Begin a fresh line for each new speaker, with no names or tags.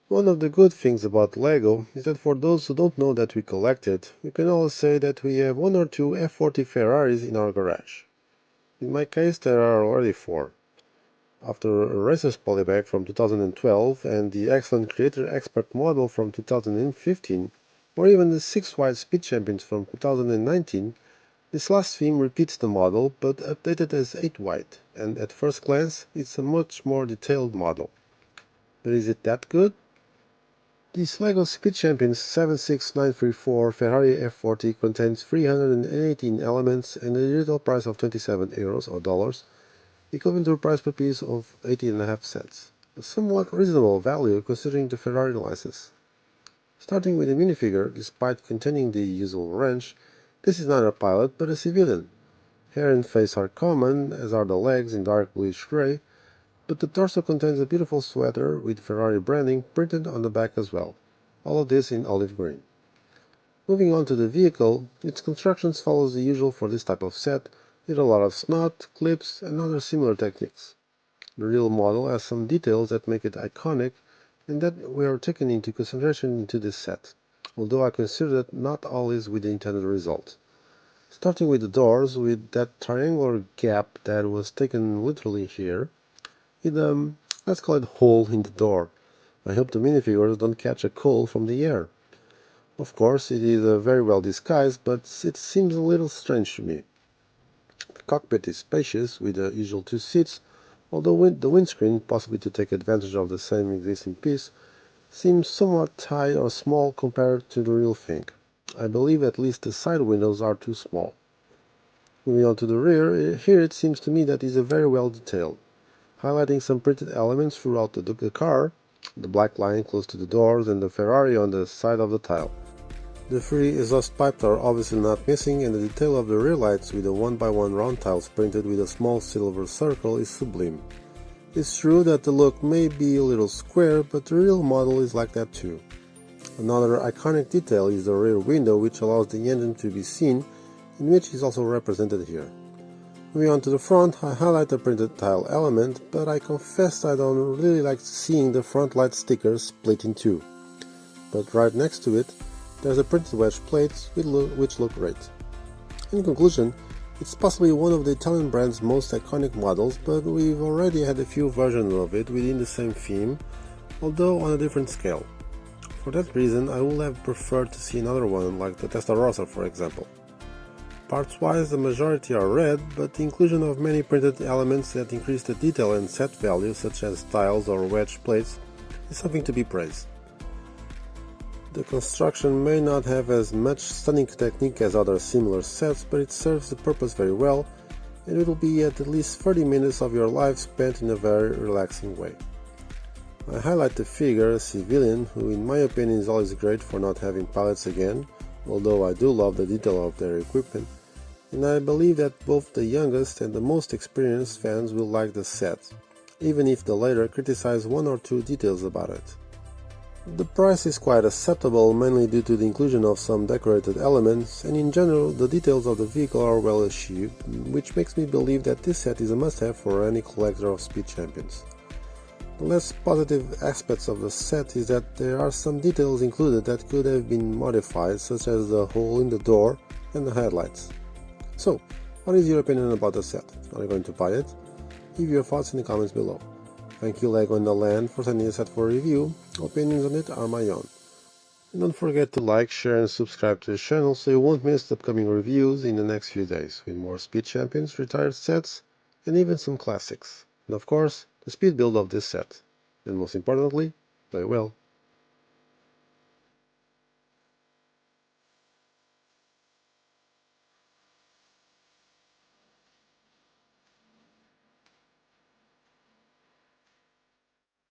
One of the good things about LEGO is that for those who don't know that we collect it, we can always say that we have one or two F40 Ferraris in our garage. In my case, there are already four. After a Racer's Polybag from 2012 and the excellent Creator Expert model from 2015, or even the 6 Wide Speed Champions from 2019, this last theme repeats the model but updated as 8 Wide, and at first glance it's a much more detailed model. But is it that good? This LEGO Speed Champions 76934 Ferrari F40 contains 318 elements and a retail price of 27 euros or dollars, equivalent to a price per piece of 80.5 cents. A somewhat reasonable value considering the Ferrari license. Starting with the minifigure, despite containing the usual wrench, this is not a pilot but a civilian. Hair and face are common, as are the legs in dark bluish gray, but the torso contains a beautiful sweater with Ferrari branding printed on the back as well. All of this in olive green. Moving on to the vehicle, its construction follows the usual for this type of set, with a lot of snot, clips, and other similar techniques. The real model has some details that make it iconic and that were taken into consideration into this set, although I consider that not all is with the intended result. Starting with the doors, with that triangular gap that was taken literally here, with let's call it hole in the door. I hope the minifigures don't catch a cold from the air. Of course, it is very well disguised, but it seems a little strange to me. The cockpit is spacious, with the usual two seats, although the windscreen, possibly to take advantage of the same existing piece, seems somewhat high or small compared to the real thing. I believe at least the side windows are too small. Moving on to the rear, here it seems to me that it is very well detailed, highlighting some printed elements throughout the car, the black line close to the doors and the Ferrari on the side of the tile. The three exhaust pipes are obviously not missing, and the detail of the rear lights with the 1x1 round tiles printed with a small silver circle is sublime. It's true that the look may be a little square, but the real model is like that too. Another iconic detail is the rear window, which allows the engine to be seen, and which is also represented here. Moving on to the front, I highlight the printed tile element, but I confess I don't really like seeing the front light stickers split in two. But right next to it, there's a printed wedge plate which look great. In conclusion, it's possibly one of the Italian brand's most iconic models, but we've already had a few versions of it within the same theme, although on a different scale. For that reason, I would have preferred to see another one like the Testarossa, for example. Parts-wise, the majority are red, but the inclusion of many printed elements that increase the detail and set value, such as tiles or wedge plates, is something to be praised. The construction may not have as much stunning technique as other similar sets, but it serves the purpose very well, and it will be at least 30 minutes of your life spent in a very relaxing way. I highlight the figure, a civilian, who in my opinion is always great for not having pilots again, although I do love the detail of their equipment, and I believe that both the youngest and the most experienced fans will like the set, even if the later criticize one or two details about it. The price is quite acceptable, mainly due to the inclusion of some decorated elements, and in general the details of the vehicle are well achieved, which makes me believe that this set is a must-have for any collector of Speed Champions. The less positive aspects of the set is that there are some details included that could have been modified, such as the hole in the door and the headlights. So, what is your opinion about the set? Are you going to buy it? Leave your thoughts in the comments below. Thank you LEGO and the Land for sending the set for review. Opinions on it are my own. And don't forget to like, share and subscribe to the channel so you won't miss the upcoming reviews in the next few days, with more Speed Champions, retired sets, and even some classics. And of course, the speed build of this set. And most importantly, play well.